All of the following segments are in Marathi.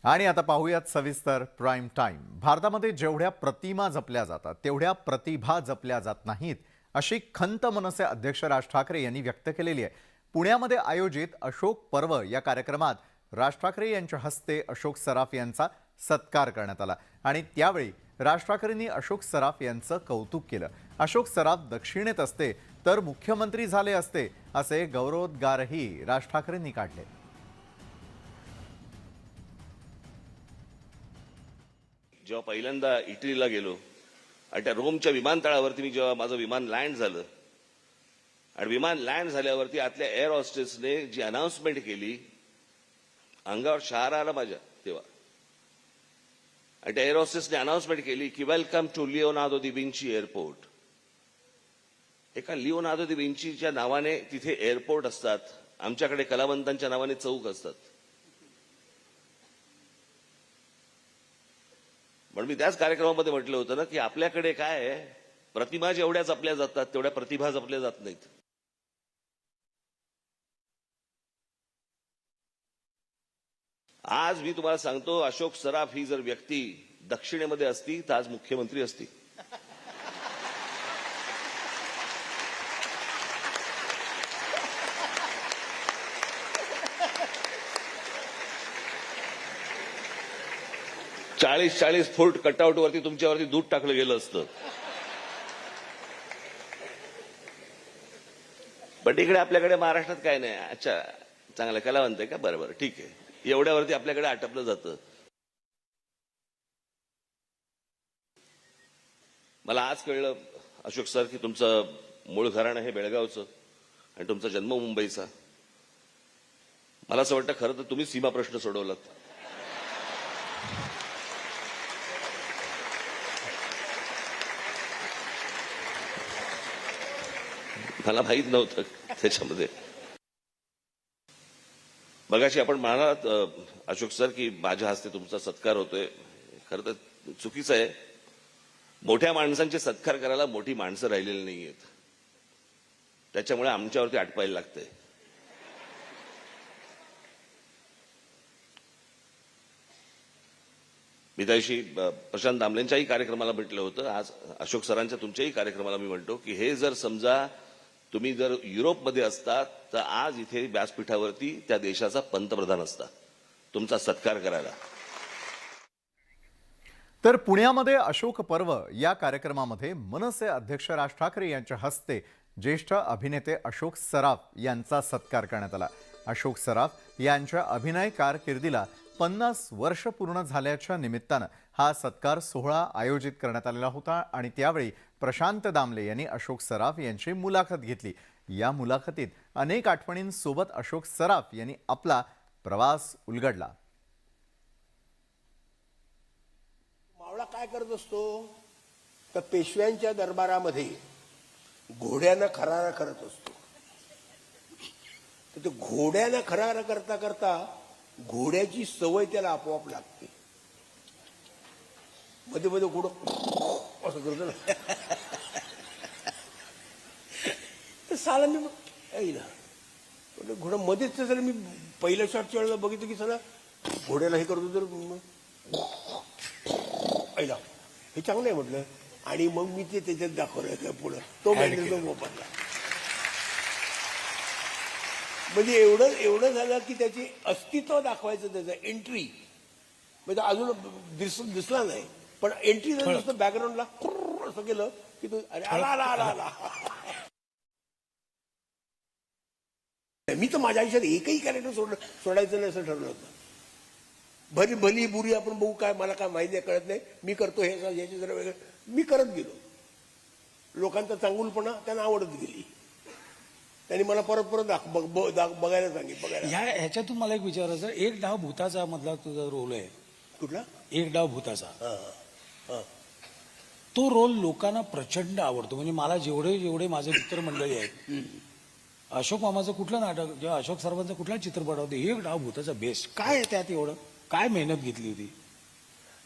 आणि आता पाहूयात सविस्तर प्राइम टाइम। भारतामध्ये जेवढ्या प्रतिमा जपल्या जातात तेवढ्या प्रतिभा जपल्या जात नाहीत अशी खंत मनसे अध्यक्ष राज ठाकरे यांनी व्यक्त केलेली आहे। पुण्यामध्ये आयोजित अशोक पर्व या कार्यक्रमात राज ठाकरे यांच्या हस्ते अशोक सराफ यांचा सत्कार करण्यात आला आणि त्यावेळी राज ठाकरेंनी अशोक सराफ यांचं कौतुक केलं। अशोक सराफ दक्षिणेत असते तर मुख्यमंत्री झाले असते असे गौरवोद्गारही राज ठाकरेंनी काढले। जेव्हा पहिल्यांदा इटलीला गेलो आणि त्या रोमच्या विमानतळावरती मी जेव्हा माझं विमान लँड झालं आणि विमान लँड झाल्यावरती आतल्या एअर हॉस्टेसने जी अनाउन्समेंट केली अंगावर शहार आला माझ्या तेव्हा। आणि त्या एअर हॉस्टेसने अनाउन्समेंट केली की welcome to Leonardo da Vinci airport. एका लिओनार्दो दी विंचीच्या नावाने तिथे एअरपोर्ट असतात, आमच्याकडे कलावंतांच्या नावाने चौक असतात। पण मी त्याच कार्यक्रमामध्ये म्हटलं होतं ना की आपल्याकडे काय आहे, प्रतिमा जेवढ्या जपल्या जातात तेवढ्या प्रतिभा जपल्या जात नाहीत। आज मी तुम्हाला सांगतो, अशोक सराफ ही जर व्यक्ती दक्षिणेमध्ये असती तर आज मुख्यमंत्री असती। चाळीस फूट कटआउट वरती तुमच्यावरती दूध टाकलं गेलं असतं। पण इकडे आपल्याकडे महाराष्ट्रात काय नाही, अच्छा चांगला कलावंत आहे का, बरं ठीक आहे, एवढ्यावरती आपल्याकडे आटपलं जातं। मला आज कळलं अशोक सर की तुमचं मूळ घराणं हे बेळगावचं आणि तुमचा जन्म मुंबईचा। मला असं वाटतं खरं तर तुम्ही सीमा प्रश्न सोडवलात। मला माहित नव्हतं त्याच्यामध्ये। मगाशी आपण म्हणालात अशोक सर की माझ्या हस्ते तुमचा सत्कार होतोय, खरं तर चुकीचं आहे। मोठ्या माणसांचे सत्कार करायला मोठी माणसं राहिलेली नाहीयेत, त्याच्यामुळे आमच्यावरती आटपायला लागतंय। मी त्याशी प्रशांत दामलेंच्याही कार्यक्रमाला म्हटलं होतं, आज अशोक सरांच्या तुमच्याही कार्यक्रमाला मी म्हणतो की हे जर समजा तुम्ही जर युरोपमध्ये असतात तर आज इथे व्यासपीठावरती त्या देशाचा पंतप्रधान असता तुमचा सत्कार करायला। तर पुण्यामध्ये अशोक पर्व या कार्यक्रमामध्ये मनसे अध्यक्ष राज ठाकरे यांच्या हस्ते ज्येष्ठ अभिनेते अशोक सराफ यांचा सत्कार करण्यात आला। अशोक सराफ यांच्या अभिनय कारकिर्दीला 50 वर्ष पूर्ण झाल्याच्या निमित्तानं हा सत्कार सोहळा आयोजित करण्यात आलेला होता आणि त्यावेळी प्रशांत दामले यांनी अशोक सराफ यांची मुलाखत घेतली। या मुलाखतीत अनेक आठवणींसोबत अशोक सराफ यांनी आपला प्रवास उलगडला। मावळा काय करत असतो तर पेशव्यांच्या दरबारामध्ये घोड्यानं खरारा करत असतो। तर ते घोड्यानं खरारा करता करता घोड्याची सवय त्याला आपोआप लागते। मध्ये मध्ये घोडं असं करतो ना, तर साला मी ना घोडं मध्येच जर मी पहिल्या शॉटच्या वेळेला बघितलं की साला घोड्याला हे करतो तर ऐला हे चांगलं आहे म्हटलं, आणि मग मी ते त्याच्यात दाखवलं काय पुढं तो मॅनेजर वापरला। म्हणजे एवढं झालं की त्याची अस्तित्व दाखवायचं, त्याचं एंट्री म्हणजे अजून दिसला नाही पण एंट्री नुसतं बॅकग्राऊंडला असं केलं की तो अरे आला आला आला आला। मी तर माझ्या आयुष्यात एकही कॅरेक्टर सोडायचं नाही असं ठरलं होतं। भली बुरी आपण बघू, काय मला काय माहिती आहे कळत नाही, मी करतो हे याची जरा वेगळं मी करत गेलो। लोकांचा चांगुलपणा त्यांना आवडत गेली, त्यांनी मला परत बघायला सांगितलं। ह्याच्यातून मला एक विचारायचं, एक डाव भूताचा मधला तुझा रोल आहे कुठला? एक डाव भूताचा, तो रोल लोकांना प्रचंड आवडतो। म्हणजे मला जेवढे माझे मित्रमंडळी आहेत, अशोक मामाचं कुठलं नाटक जेव्हा अशोक सर्वांचा कुठला चित्रपट होते, एक डाव भूताचा बेस्ट काय आहे त्यात, एवढं काय मेहनत घेतली होती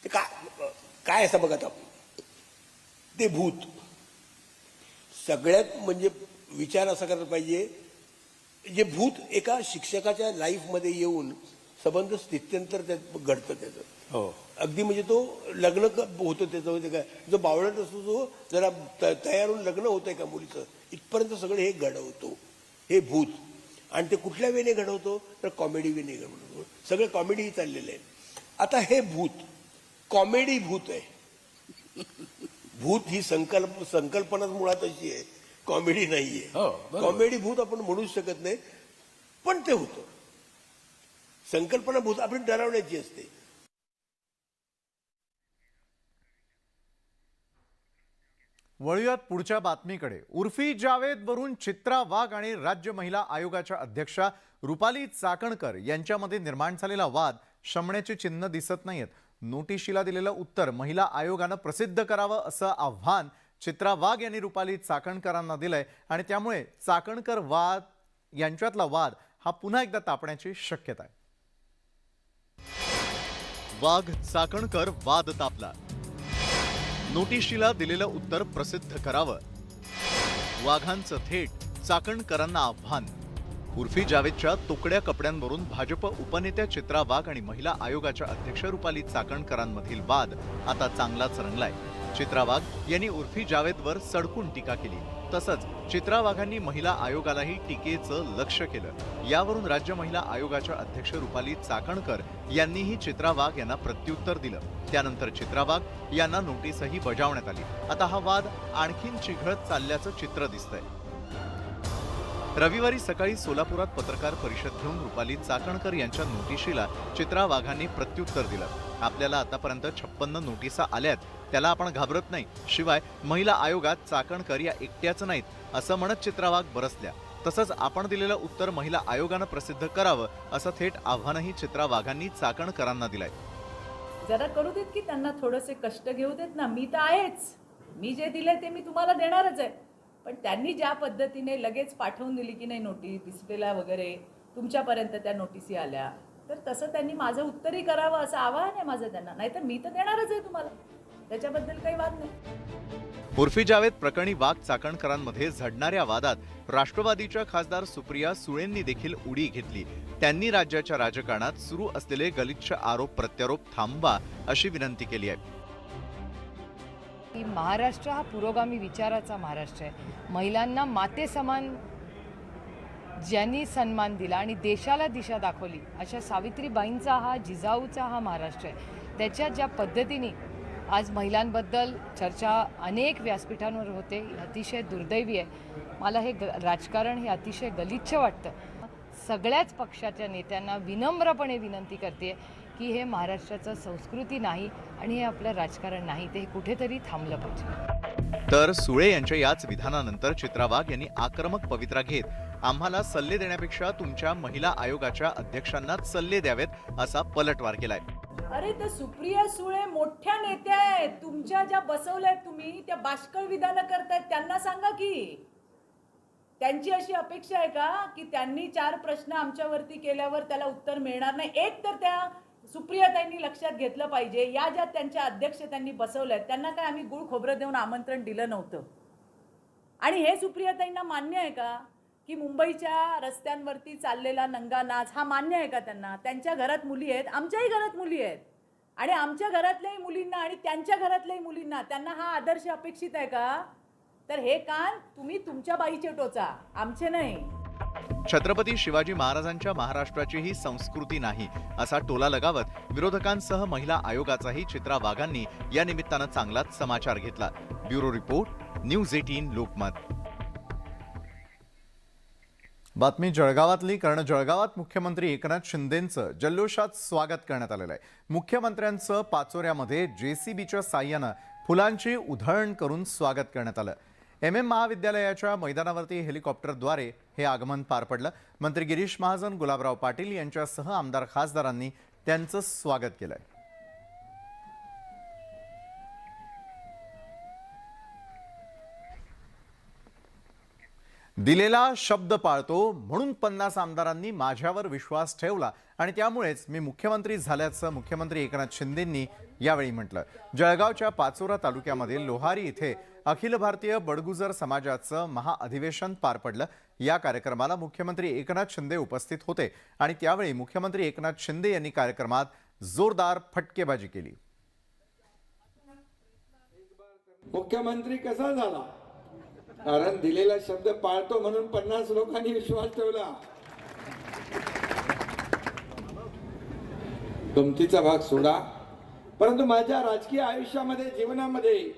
ते काय असं बघत आपण ते भूत सगळ्यात म्हणजे विचार असा करायला पाहिजे, जे भूत एका शिक्षकाच्या लाईफमध्ये येऊन संबंध स्थित्यंतर त्यात घडतं त्याचं. हो. अगदी म्हणजे तो लग्न होतं त्याचं म्हणजे काय, जो बावळट असतो तो जरा तयार होऊन लग्न होतंय का मुलीचं, इथपर्यंत सगळं हे घडवतो हे भूत. आणि ते कुठल्या वेने घडवतो तर कॉमेडी वेने घडवतो. सगळं कॉमेडी चाललेलं आहे. आता हे भूत कॉमेडी भूत आहे. भूत ही संकल्पनाच मुळात अशी आहे, कॉमेडी नाहीये. हो, बरोबर. कॉमेडी भूत आपण म्हणूच शकत नाही, पण ते होतं. संकल्पना भूत आपण ठरवण्याची असते. वळूयात पुढच्या बातमीकडे. उर्फी जावेद वरून चित्रा वाघ आणि राज्य महिला आयोगाच्या अध्यक्षा रुपाली चाकणकर यांच्यामध्ये निर्माण झालेला वाद शमण्याची चिन्ह दिसत नाहीत. नोटिशीला दिलेलं उत्तर महिला आयोगानं प्रसिद्ध करावं असं आव्हान चित्रा वाघ यांनी रुपाली चाकणकरांना दिलंय आणि त्यामुळे चाकणकर वाद यांच्यातला वाद हा पुन्हा एकदा तापण्याची शक्यता आहे. वाघ चाकणकर वाद तापला. नोटिशीला दिलेलं उत्तर प्रसिद्ध करावं. वाघांचं थेट चाकणकरांना आव्हान. उर्फी जावेदच्या तोकड्या कपड्यांवरून भाजप उपनेत्या चित्रा वाघ आणि महिला आयोगाच्या अध्यक्ष रुपाली चाकणकरांमधील वाद आता चांगलाच रंगलाय. चित्रा वाघ यांनी उर्फी जावेदवर सडकून टीका केली. तसंच चित्रा वाघांनी महिला आयोगालाही टीकेचं लक्ष केलं. यावरून राज्य महिला आयोगाच्या अध्यक्ष रुपाली चाकणकर यांनीही चित्रा वाघ यांना प्रत्युत्तर दिलं. त्यानंतर चित्रा वाघ यांना नोटीसही बजावण्यात आली. आता हा वाद आणखीन चिघळत चालल्याचं चित्र दिसतंय. रविवारी सकाळी सोलापुरात पत्रकार परिषद घेऊन रुपाली चाकणकर यांच्या नोटिशीला चित्रा वाघांनी प्रत्युत्तर दिलं. आपल्याला आतापर्यंत 56 नोटिसा आल्यात, त्याला आपण घाबरत नाही. शिवाय महिला आयोगात चाकणकर या एकट्याच नाहीत असं म्हणत चित्रा वाघ बरसल्या. तसंच आपण दिलेलं उत्तर महिला आयोगानं प्रसिद्ध करावं असं थेट आव्हानही चित्रा वाघांनी चाकणकरांना दिलंय. जरा करू देत की त्यांना थोडेसे कष्ट घेऊ देत ना. मी तर आहेच, मी जे दिले ते मी तुम्हाला देणारच आहे. पण त्यांनी ज्या पद्धतीने लगेच पाठवून दिली की नाही नोटीस डिस्प्लेला वगैरे, तुमच्यापर्यंत त्या नोटिसी आल्या, तर तसं त्यांनी माझं उत्तरही करावं असं आवाहन आहे माझं त्यांना. नाहीतर मी तर देणारच आहे तुम्हाला, त्याच्याबद्दल काही वाद नाही. उर्फी जावेद प्रकरणी वाघ चाकणकरांमध्ये झडणाऱ्या वादात राष्ट्रवादीच्या खासदार सुप्रिया सुळेंनी देखील उडी घेतली. त्यांनी राज्याच्या राजकारणात सुरू असलेले गलिच्छ आरोप प्रत्यारोप थांबवा अशी विनंती केली आहे. की महाराष्ट्र हा पुरोगामी विचाराचा महाराष्ट्र आहे. महिलांना माते समान ज्यांनी सन्मान दिला आणि देशाला दिशा दाखवली अशा सावित्रीबाईंचा हा जिजाऊचा हा महाराष्ट्र आहे. त्याच्या ज्या पद्धतीने आज महिलांबद्दल चर्चा अनेक व्यासपीठांवर होते, अतिशय दुर्दैवी आहे. मला हे राजकारण हे अतिशय गलिच्छ वाटतं. सगळ्याच पक्षाच्या नेत्यांना विनम्रपणे विनंती करते की हे महाराष्ट्राचं संस्कृती नाही आणि हे आपलं राजकारण नाही, ते कुठेतरी थांबलं पाहिजे. तर सुळे यांच्या याच विधानानंतर चित्रा वाघ यांनी आक्रमक पवित्रा घेत आम्हाला सल्ले देण्यापेक्षा तुमच्या महिला आयोगाच्या अध्यक्षांनाच सल्ले द्यावेत असा पलटवार केलाय. अरे तर सुप्रिया सुळे मोठ्या नेत्या आहेत, तुमच्या ज्या बसवल्यात तुम्ही त्या बाष्कळ विधानं करतायत, त्यांना सांगा की. त्यांची अशी अपेक्षा आहे का की त्यांनी 4 प्रश्न आमच्यावरती केल्यावर त्याला उत्तर मिळणार नाही? एक तर त्या सुप्रियाताईंनी लक्षात घेतलं पाहिजे, या ज्या त्यांच्या अध्यक्ष त्यांनी बसवल्यात त्यांना काय आम्ही गुळ खोबरं देऊन आमंत्रण दिलं नव्हतं. आणि हे सुप्रियाताईंना मान्य आहे का की मुंबईच्या रस्त्यांवरती चाललेला नंगा नाच हा मान्य आहे का त्यांना? त्यांच्या घरात मुली आहेत, आमच्याही घरात मुली आहेत, आणि आमच्या घरातल्याही मुलींना आणि त्यांच्या घरातल्याही मुलींना त्यांना हा आदर्श अपेक्षित आहे का? तर हे कान तुम्ही तुमच्या बाईचे टोचा, आमचे नाही. छत्रपती शिवाजी महाराजांच्या महाराष्ट्राची ही संस्कृती नाही असा टोला लगावत विरोधकांसह महिला आयोगाचाही चित्रा वाघांनी या निमित्तानं चांगलाच समाचार घेतला. Bureau report, news 18 Lokmat. बातमी जळगावातली, कारण जळगावात मुख्यमंत्री एकनाथ शिंदेंचं जल्लोषात स्वागत करण्यात आलेलं आहे. मुख्यमंत्र्यांचं पाचोऱ्यामध्ये JCBच्या साह्यानं फुलांची उधळण करून स्वागत करण्यात आलं. MM महाविद्यालयाच्या मैदानावरती हेलिकॉप्टरद्वारे हे आगमन पार पडलं. मंत्री गिरीश महाजन, गुलाबराव पाटील यांच्यासह आमदार खासदारांनी त्यांचं स्वागत केलंय. दिलेला शब्द पाळतो म्हणून 50 आमदारांनी माझ्यावर विश्वास ठेवला आणि त्यामुळेच मी मुख्यमंत्री झाल्याचं मुख्यमंत्री एकनाथ शिंदेंनी यावेळी म्हटलं. जळगावच्या पाचोरा तालुक्यामधील लोहारी इथे अखिल भारतीय बडगुजर समाजाचं महाअधिवेशन पार पडलं. या कार्यक्रमाला मुख्यमंत्री एकनाथ शिंदे उपस्थित होते आणि त्यावेळी मुख्यमंत्री एकनाथ शिंदे यांनी कार्यक्रमात जोरदार फटकेबाजी केली. मुख्यमंत्री कसा झाला? कारण दिलेला शब्द पाळतो म्हणून 50 लोकांनी विश्वास ठेवला. गमतीचा भाग सोडा, परंतु माझ्या राजकीय आयुष्यामध्ये जीवनामध्ये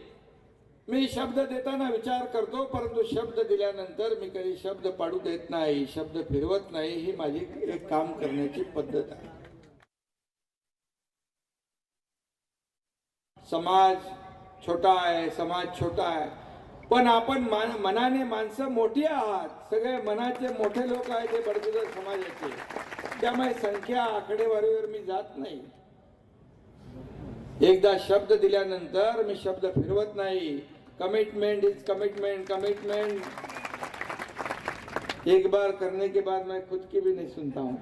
मी शब्द देताना विचार करतो, परंतु शब्द दिल्यानंतर मी कधी शब्द पाडू देत नाही, शब्द फिरवत नाही. ही माझी एक काम करण्याची पद्धत आहे. समाज छोटा आहे, समाज छोटा आहे, पण आपण मनाने माणसं मोठी आहात. सगळे मनाचे मोठे लोक आहेत हे बडगुजर समाजाचे. त्यामुळे संख्या आकडेवारीवर मी जात नाही. एकदा शब्द दिल्यानंतर मी शब्द फिरवत नाही. Commitment is commitment. कमिटमेंट एक बार करने के बाद मैं खुद की भी नहीं सुनता हूं.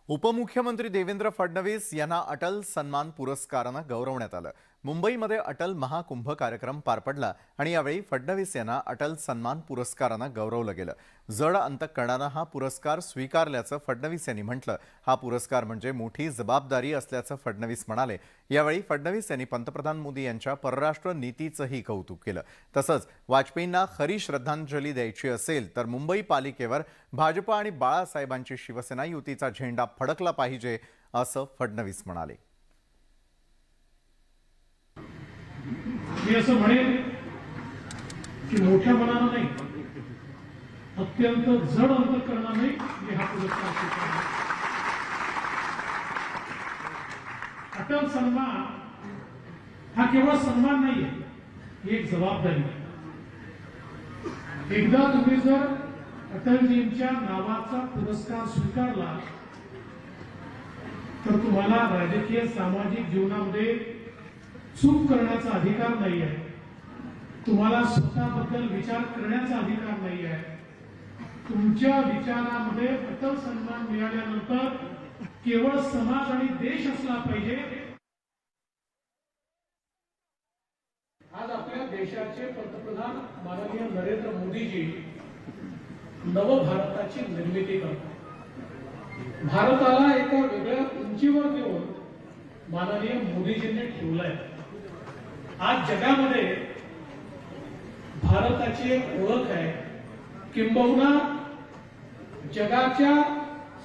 उपमुख्यमंत्री देवेंद्र फडणवीस यांना अटल सन्मान पुरस्कारानं गौरवण्यात आलं. मुंबईमध्ये अटल महाकुंभ कार्यक्रम पार पडला आणि यावेळी फडणवीस यांना अटल सन्मान पुरस्कारानं गौरवलं गेलं. जड अंतःकरणानं हा पुरस्कार स्वीकारल्याचं फडणवीस यांनी म्हटलं. हा पुरस्कार म्हणजे मोठी जबाबदारी असल्याचं फडणवीस म्हणाले. यावेळी फडणवीस यांनी पंतप्रधान मोदी यांच्या परराष्ट्र नीतीचंही कौतुक केलं. तसंच वाजपेयींना खरी श्रद्धांजली द्यायची असेल तर मुंबई पालिकेवर भाजप आणि बाळासाहेबांची शिवसेना युतीचा झेंडा फडकला पाहिजे असं फडणवीस म्हणाले. मी असं म्हणेन की मोठ्या मनानं नाही, अत्यंत जड अंतःकरणाने मी हा पुरस्कार स्वीकारला. अटल सन्मान हा केवळ सन्मान नाहीये, ही एक जबाबदारी आहे. एकदा तुम्ही जर अटलजींच्या नावाचा पुरस्कार स्वीकारला तर तुम्हाला राजकीय सामाजिक जीवनामध्ये चूक करण्याचा अधिकार नाही आहे. तुम्हाला स्वतःबद्दल विचार करण्याचा अधिकार नाही आहे. तुमच्या विचारामध्ये अटल सन्मान मिळाल्यानंतर केवळ समाज आणि देश असला पाहिजे. आज आपल्या देशाचे पंतप्रधान माननीय नरेंद्र मोदीजी नवभारताची निर्मिती करतात. भारताला एका वेगळ्या उंचीवर घेऊन माननीय मोदीजींनी ठेवलंय. आज जगामध्ये भारताची एक ओळख आहे. किंबहुना जगाच्या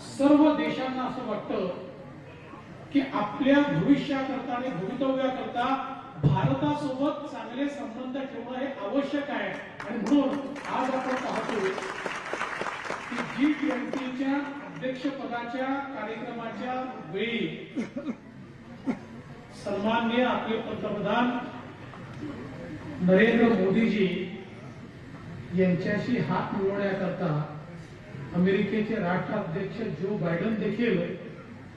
सर्व देशांना असं वाटतं की आपल्या भविष्याकरता आणि भवितव्याकरता भारतासोबत चांगले संबंध ठेवणं हे आवश्यक आहे. आणि म्हणून आज आपण पाहतो की G20च्या अध्यक्षपदाच्या कार्यक्रमाच्या वेळी सन्माननीय आपले पंतप्रधान नरेंद्र मोदीजी यांच्याशी हात मिळवण्याकरता अमेरिकेचे राष्ट्राध्यक्ष जो बायडन देखील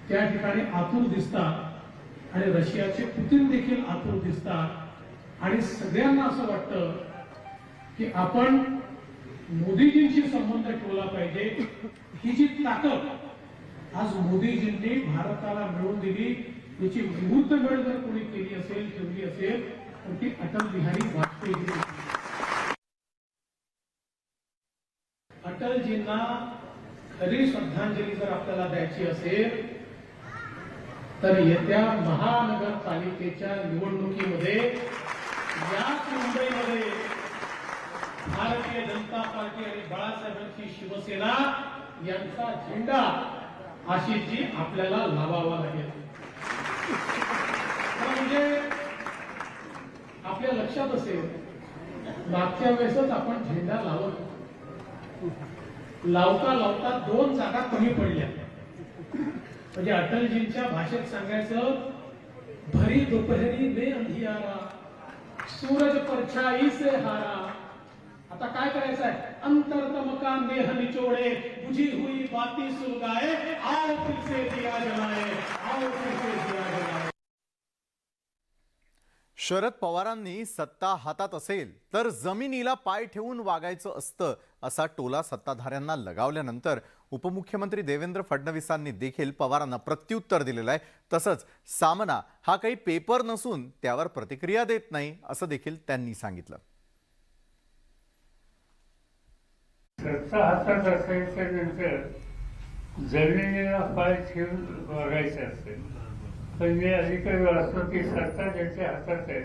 त्या ठिकाणी आतुर दिसतात आणि रशियाचे पुतिन देखील आतुर दिसतात. आणि सगळ्यांना असं वाटतं की आपण मोदीजींशी संबंध ठेवला पाहिजे. ही जी ताकद आज मोदीजींनी भारताला मिळवून दिली, याची मुहूर्त वेळ जर कोणी केली असेल, ठेवली असेल तर ती अटल बिहारी वाजपेयी. अटलजींना खरी श्रद्धांजली जर आपल्याला द्यायची असेल तर येत्या महानगरपालिकेच्या निवडणुकीमध्ये याच मुंबईमध्ये भारतीय जनता पार्टी आणि बाळासाहेबांची शिवसेना यांचा झेंडा आशिषजी आपल्याला लावावा लागेल. म्हणजे आपल्या लक्षात असेल मागच्या वेळेसच आपण झेंडा लावता लावता 2 जागा कमी पडल्या. म्हणजे अटलजींच्या भाषेत सांगायचं, भरी दोपहरी में अंधियारा सूरज परछाई से हारा. आता काय करायचं आहे? अंतरतम का नेह निचोड़े बुझी हुई बाती सुलगाए आओ फिर से दिया जलाए, आओ फिर से दिया जलाए. शरद पवारांनी सत्ता हातात असेल तर जमिनीला पाय ठेवून वागायचं असतं असा टोला सत्ताधाऱ्यांना लगावल्यानंतर उपमुख्यमंत्री देवेंद्र फडणवीसांनी देखील पवारांना प्रत्युत्तर दिलेलं आहे. तसंच सामना हा काही पेपर नसून त्यावर प्रतिक्रिया देत नाही असं देखील त्यांनी सांगितलं. सत्ता हातात असायच्या नंतर जमिनीला पाय ठेवून बघायचं असेल. पण जे अधिकारी वाचतो की सत्ता ज्यांच्या हातात आहे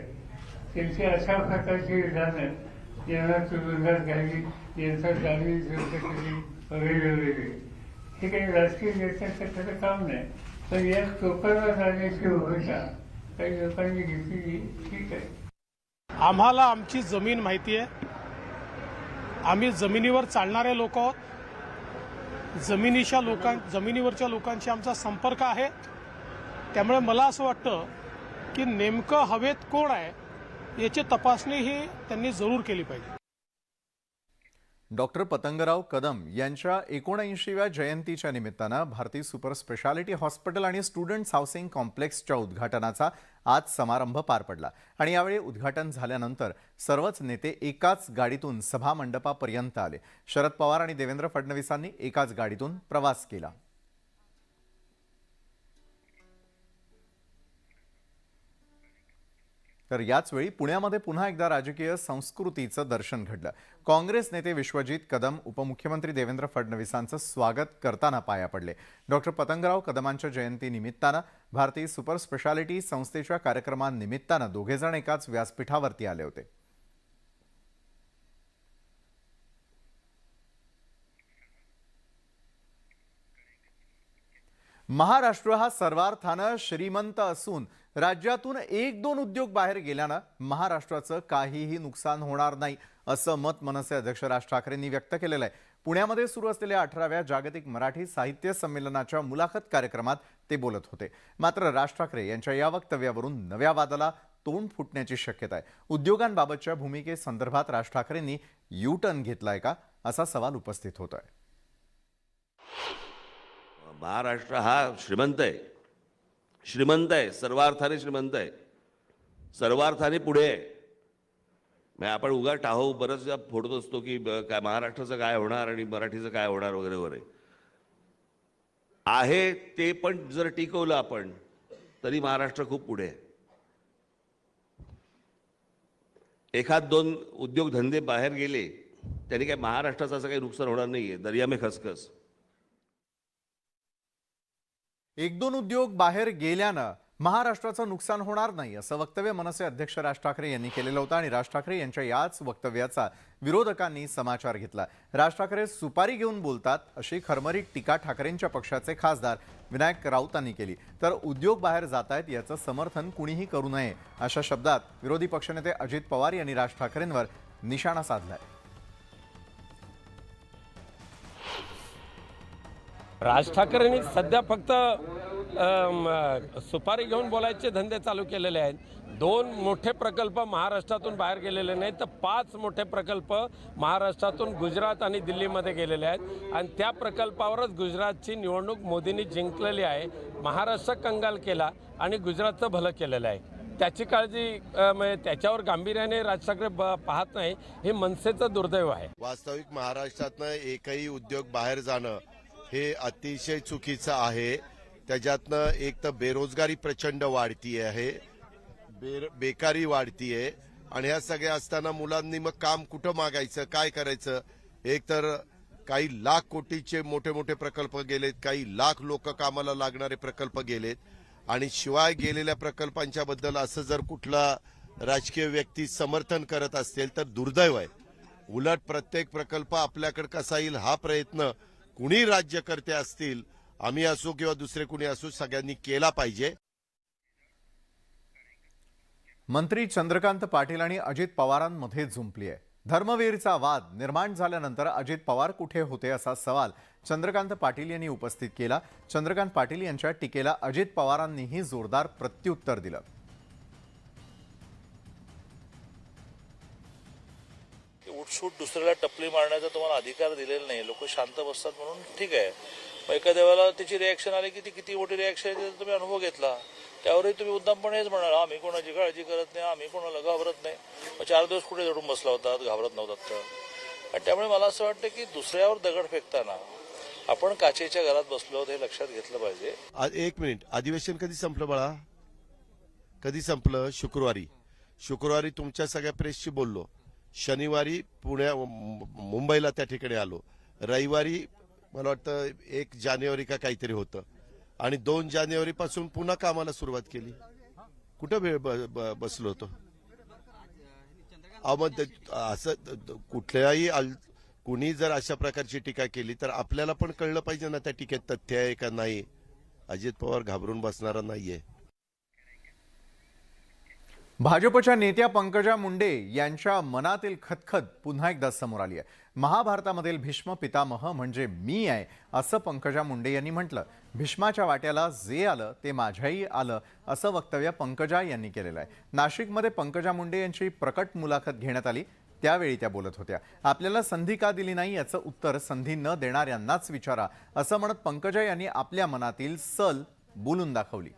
त्यांची अशा प्रकारची विधानं यांना तुरुंगात घ्यावी, यांचा जामीन जप्त केली वगैरे वगैरे हे काही राजकीय नेत्यांचं खरं काम नाही. पण या टोकाला जाण्याची भूमिका काही लोकांनी घेतली ठीक आहे. आम्हाला आमची जमीन माहिती आहे. आम्ही जमिनीवर चालणारे लोक आहोत. जमिनीवरच्या लोकांशी आमचा संपर्क आहे. त्यामुळे मला असं वाटतं की नेमकं हवेत कोण आहे याची तपासणी ही त्यांनी जरूर केली पाहिजे. डॉक्टर पतंगराव कदम यांच्या 79व्या जयंतीच्या निमित्तानं भारती सुपर स्पेशालिटी हॉस्पिटल आणि स्टुडंट्स हाऊसिंग कॉम्प्लेक्सच्या उद्घाटनाचा आज समारंभ पार पडला आणि यावेळी उद्घाटन झाल्यानंतर सर्वच नेते एकाच गाडीतून सभा मंडपापर्यंत आले. शरद पवार आणि देवेंद्र फडणवीसांनी एकाच गाडीतून प्रवास केला. तर याच वेळी पुण्यामध्ये पुन्हा एकदा राजकीय संस्कृतीचं दर्शन घडलं. काँग्रेस नेते विश्वजित कदम उपमुख्यमंत्री देवेंद्र फडणवीसांचं स्वागत करताना पाया पडले. डॉक्टर पतंगराव कदमांच्या जयंतीनिमित्तानं भारती सुपर स्पेशालिटी संस्थेच्या कार्यक्रमानिमित्तानं दोघेजण एकाच व्यासपीठावरती आले होते. महाराष्ट्र हा सर्वार्थानं श्रीमंत असून राज्यातून 1-2 उद्योग बाहेर गेल्यानं महाराष्ट्राचं काहीही नुकसान होणार नाही असं मत मनसे अध्यक्ष राज ठाकरेंनी व्यक्त केलेलं आहे. पुण्यामध्ये सुरू असलेल्या 18व्या जागतिक मराठी साहित्य संमेलनाच्या मुलाखत कार्यक्रमात ते बोलत होते. मात्र राज ठाकरे यांच्या या वक्तव्यावरून नव्या वादाला तोंड फुटण्याची शक्यता आहे. उद्योगांबाबतच्या भूमिकेसंदर्भात राज ठाकरेंनी यू टर्न घेतलाय का असा सवाल उपस्थित होत आहे. महाराष्ट्र हा श्रीमंत आहे, सर्वार्थाने श्रीमंत आहे, सर्वार्थाने पुढे आहे. मग आपण उगा टाहो बरंचदा फोडत असतो की काय महाराष्ट्राचं काय होणार आणि मराठीचं काय होणार वगैरे वगैरे आहे. ते पण जर टिकवलं आपण तरी महाराष्ट्र खूप पुढे आहे. 1-2 उद्योगधंदे बाहेर गेले त्यांनी काय महाराष्ट्राचं असं काही नुकसान होणार नाहीये. दर्या में खसखस. 1-2 उद्योग बाहेर गेल्यानं महाराष्ट्राचं नुकसान होणार नाही असं वक्तव्य मनसे अध्यक्ष राज ठाकरे यांनी केलेलं होतं आणि राज ठाकरे यांच्या याच वक्तव्याचा विरोधकांनी समाचार घेतला. राज ठाकरे सुपारी घेऊन बोलतात अशी खरमरीत टीका ठाकरेंच्या पक्षाचे खासदार विनायक राऊतांनी केली. तर उद्योग बाहेर जात आहेत याचं समर्थन कुणीही करू नये अशा शब्दात विरोधी पक्षनेते अजित पवार यांनी राज ठाकरेंवर निशाणा साधलाय. राज ठाकरेंनी सध्या फक्त सुपारी घेऊन बोलायचे धंदे चालू केलेले आहेत. 2 मोठे प्रकल्प महाराष्ट्रातून बाहेर गेलेले नाहीत तर 5 मोठे प्रकल्प महाराष्ट्रातून गुजरात आणि दिल्लीमध्ये गेलेले आहेत आणि त्या प्रकल्पावरच गुजरातची निवडणूक मोदींनी जिंकलेली आहे. महाराष्ट्र कंगाल केला आणि गुजरातचं भलं केलेलं आहे. त्याची काळजी त्याच्यावर गांभीर्याने राज ठाकरे पाहत नाही. हे मनसेचं दुर्दैव आहे. वास्तविक महाराष्ट्रातनं एकही उद्योग बाहेर जाणं हे अतिशय चुकीचं आहे. त्याच्यातनं एक तर बेरोजगारी प्रचंड वाढती आहे, बेकारी वाढतीये आणि ह्या सगळ्या असताना मुलांनी मग काम कुठं मागायचं, काय करायचं. एक तर काही लाख कोटीचे मोठे मोठे प्रकल्प गेलेत, काही लाख लोक कामाला लागणारे प्रकल्प गेलेत आणि शिवाय गेलेल्या प्रकल्पांच्या बद्दल असं जर कुठला राजकीय व्यक्ती समर्थन करत असेल तर दुर्दैव आहे. उलट प्रत्येक प्रकल्प आपल्याकडे कसा येईल हा प्रयत्न कुणी राज्यकर्ते असतील, आम्ही असो किंवा दुसरे कुणी असो, सगळ्यांनी केला पाहिजे. मंत्री चंद्रकांत पाटील आणि अजित पवारांमध्ये झुंपली आहे. धर्मवीरचा वाद निर्माण झाल्यानंतर अजित पवार कुठे होते असा सवाल चंद्रकांत पाटील यांनी उपस्थित केला. चंद्रकांत पाटील यांच्या टीकेला अजित पवारांनीही जोरदार प्रत्युत्तर दिलं. उठसूट दुसऱ्याला टपली मारण्याचा तुम्हाला अधिकार दिलेला नाही. लोक शांत बसतात म्हणून ठीक आहे. मग एखाद्या वेळेला त्याची रिॲक्शन आली की ती किती मोठी रिॲक्शन आहे त्याचा तुम्ही अनुभव घेतला. त्यावरही तुम्ही मुद्दामपणे हेच म्हणाल, आम्ही कोणाची काळजी करत नाही, आम्ही कोणाला घाबरत नाही. मग 4 दिवस कुठे दडून बसला होतात, घाबरत नव्हतात तर. आणि त्यामुळे मला असं वाटतं की दुसऱ्यावर दगड फेकताना आपण काचेच्या घरात बसलो आहोत हे लक्षात घेतलं पाहिजे. एक मिनिट, अधिवेशन कधी संपलं बाळा? कधी संपलं? शुक्रवारी तुमच्या सगळ्या प्रेसशी बोललो. शनिवारी मुंबईला त्या ठिकाणी आलो. रविवारी मला वाटतं 1 जानेवारी का काहीतरी होतं आणि 2 जानेवारी पासून पुन्हा कामाला सुरुवात केली. कुठं वेळ बसलो होतो? मग असं कुठल्याही कुणी जर अशा प्रकारची टीका केली तर आपल्याला पण कळलं पाहिजे ना त्या टीकेत तथ्य आहे का नाही. अजित पवार घाबरून बसणारा नाहीये. भाजपच्या नेत्या पंकजा मुंडे यांच्या मनातील खतखत पुन्हा एकदा समोर आली आहे. महाभारतामधील भीष्म पितामह म्हणजे मी आहे असं पंकजा मुंडे यांनी म्हटलं. भीष्माच्या वाट्याला जे आलं ते माझ्याही आलं असं वक्तव्य पंकजा यांनी केलेलं आहे. नाशिकमध्ये पंकजा मुंडे यांची प्रकट मुलाखत घेण्यात आली. त्यावेळी त्या बोलत होत्या. आपल्याला संधी का दिली नाही याचं उत्तर संधी न देणाऱ्यांनाच विचारा असं म्हणत पंकजा यांनी आपल्या मनातील सल बोलून दाखवली.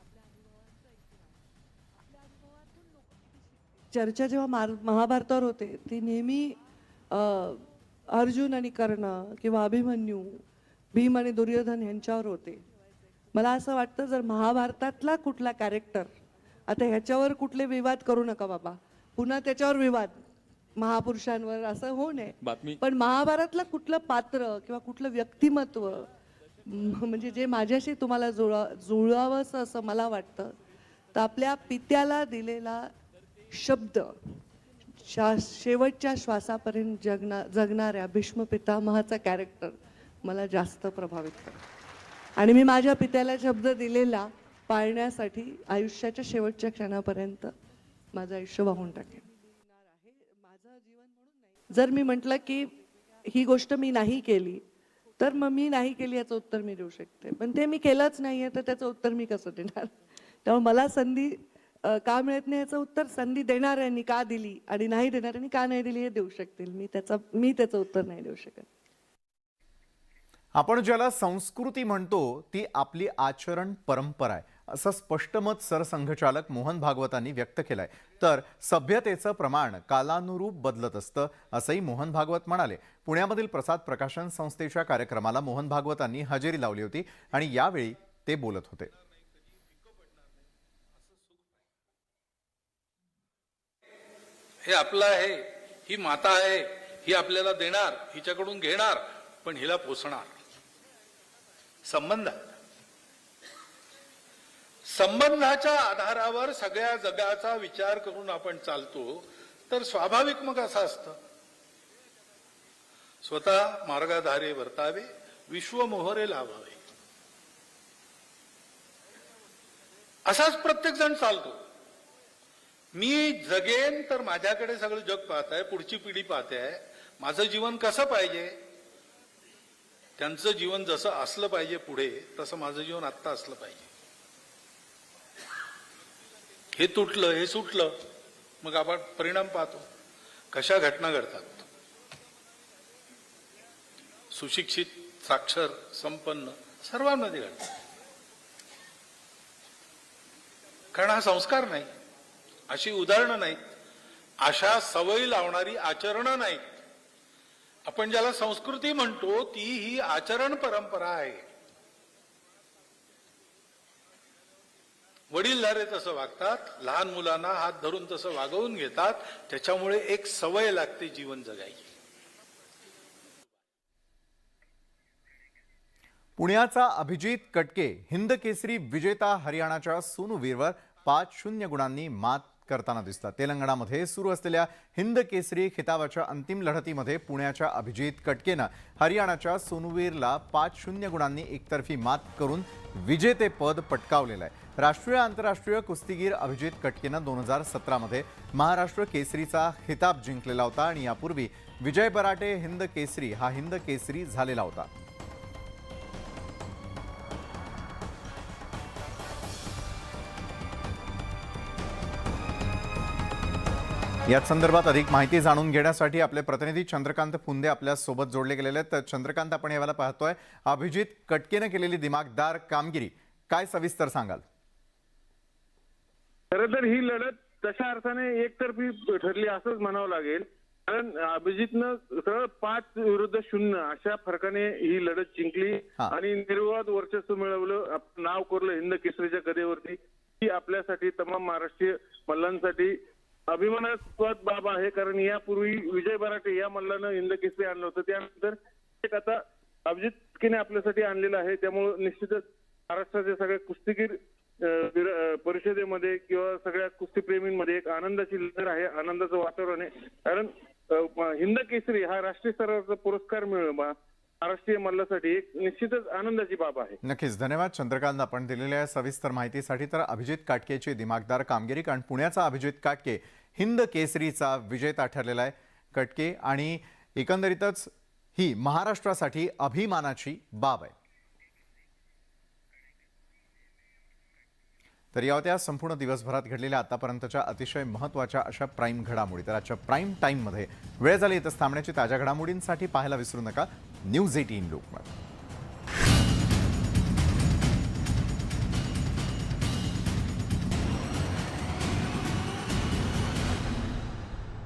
चर्चा जेव्हा महाभारतावर होते ती नेहमी अर्जुन आणि कर्ण किंवा अभिमन्यू, भीम आणि दुर्योधन यांच्यावर होते. मला असं वाटतं जर महाभारतातला कुठला कॅरेक्टर, आता ह्याच्यावर कुठले विवाद करू नका बाबा, पुन्हा त्याच्यावर विवाद महापुरुषांवर असं होऊ नये, पण महाभारतातलं कुठलं पात्र किंवा कुठलं व्यक्तिमत्व म्हणजे जे माझ्याशी तुम्हाला जुळावंसं असं मला वाटतं, तर आपल्या पित्याला दिलेला शब्द शेवटच्या श्वासापर्यंत जगणाऱ्या भीष्म पितामहाचा कॅरेक्टर मला जास्त प्रभावित करतो आणि मी माझ्या पित्याला शब्द दिलेला पाळण्यासाठी आयुष्याच्या शेवटच्या क्षणापर्यंत माझं आयुष्य वाहून टाकेन. जर मी म्हटलं की ही गोष्ट मी नाही केली तर मग मी नाही केली याचं उत्तर मी देऊ शकते, पण ते मी केलंच नाहीये तर त्याचं उत्तर मी कसं देणार. त्यामुळे मला संधी का मिळत नाही याचं उत्तर संधी देणाऱ्यांनी का दिली आणि नाही देणाऱ्यांनी का नाही दिली हे देऊ शकतील. मी त्याचं उत्तर नाही देऊ शकत. आपण ज्याला संस्कृती म्हणतो ती आपली आचरण परंपरा आहे असं स्पष्ट मत सरसंघचालक मोहन भागवतांनी व्यक्त केलंय. तर सभ्यतेचं प्रमाण कालानुरूप बदलत असतं असंही मोहन भागवत म्हणाले. पुण्यामधील प्रसाद प्रकाशन संस्थेच्या कार्यक्रमाला मोहन भागवतांनी हजेरी लावली होती आणि यावेळी ते बोलत होते. हे आपलं आहे, ही माता आहे, ही आपल्याला देणार, हिच्याकडून घेणार, पण हिला पोसणार. संबंधाच्या आधारावर सगळ्या जगाचा विचार करून आपण चालतो तर स्वाभाविक मग असं असतं, स्वतः मार्गाधारे वर्तावे, विश्व मोहरे लावावे. असाच प्रत्येक जण चालतो. मी जगेन तर माझ्याकडे सगळं जग पाहत आहे, पुढची पिढी पाहते आहे, माझं जीवन कसं पाहिजे, त्यांचं जीवन जसं असलं पाहिजे पुढे तसं माझं जीवन आत्ता असलं पाहिजे. हे तुटलं, हे सुटलं, मग आपण परिणाम पाहतो. कशा घटना घडतात. सुशिक्षित, साक्षर, संपन्न सर्वांमध्ये घडतात. कारण हा संस्कार नाही, अशी उदाहरणं नाहीत, अशा सवयी लावणारी आचरणं नाहीत. आपण ज्याला संस्कृती म्हणतो ती ही आचरण परंपरा आहे. वडीलधारे तसं वागतात, लहान मुलांना हात धरून तसं वागवून घेतात, त्याच्यामुळे एक सवय लागते जीवन जगायची. पुण्याचा अभिजित कटके हिंद केसरी विजेता हरियाणाच्या सोनू वीरवर 5-0 गुणांनी मात करताना दिसतात. तेलंगणामध्ये सुरू असलेल्या हिंद केसरी खिताबाच्या अंतिम लढतीमध्ये पुण्याच्या अभिजित कटकेनं हरियाणाच्या सोनूवीरला 5-0 गुणांनी एकतर्फी मात करून विजेतेपद पटकावलेलं आहे. राष्ट्रीय आंतरराष्ट्रीय कुस्तीगीर अभिजित कटकेनं 2017 मध्ये महाराष्ट्र केसरीचा खिताब जिंकलेला होता आणि यापूर्वी विजय बराटे हिंद केसरी हा हिंद केसरी झालेला होता. याच संदर्भात अधिक माहिती जाणून घेण्यासाठी आपले प्रतिनिधी चंद्रकांत फुंदे आपल्या सोबत जोडले गेलेले आहेत. तर चंद्रकांत, आपण यावेळेला पाहतोय अभिजित कटकेने केलेली दिमागदार कामगिरी, काय सविस्तर सांगाल? खरं तर ही लढत तशा अर्थाने एकतर्फी ठरली असंच म्हणावं लागेल, कारण अभिजितनं सरळ 5-0 अशा फरकाने ही लढत जिंकली आणि निर्विवाद वर्चस्व मिळवलं, नाव कोरलं हिंद केसरीच्या गदेवरती. ही आपल्यासाठी तमाम महाराष्ट्रीय मल्लांसाठी अभिमानास्पद बाब आहे, कारण यापूर्वी विजय बराटे या मल्लानं हिंद केसरी आणलं होतं, त्यानंतर एक आता अभिजितने आपल्यासाठी आणलेलं आहे. त्यामुळे निश्चितच महाराष्ट्राचे सगळे कुस्तीगीर परिषदेमध्ये किंवा सगळ्या कुस्तीप्रेमींमध्ये एक आनंदाची लहर आहे, आनंदाचं वातावरण आहे. कारण हिंद केसरी हा राष्ट्रीय स्तरावरचा पुरस्कार मिळणं महाराष्ट्रीय मल्लासाठी एक निश्चितच आनंदाची बाब आहे. नक्कीच धन्यवाद चंद्रकांत आपण दिलेल्या सविस्तर माहितीसाठी. तर अभिजित काटकेची दिमागदार कामगिरी, कारण पुण्याचा अभिजित काटके हिंद केसरीचा विजेता ठरलेला आहे. कटके आणि एकंदरीतच ही महाराष्ट्रासाठी अभिमानाची बाब आहे. तर या होत्या संपूर्ण दिवसभरात घडलेल्या आतापर्यंतच्या अतिशय महत्त्वाच्या अशा प्राईम घडामोडी. तर आजच्या प्राईम टाईममध्ये वेळ झाली इथंच थांबण्याची. ताज्या घडामोडींसाठी पाहायला विसरू नका न्यूज 18 लोकमत.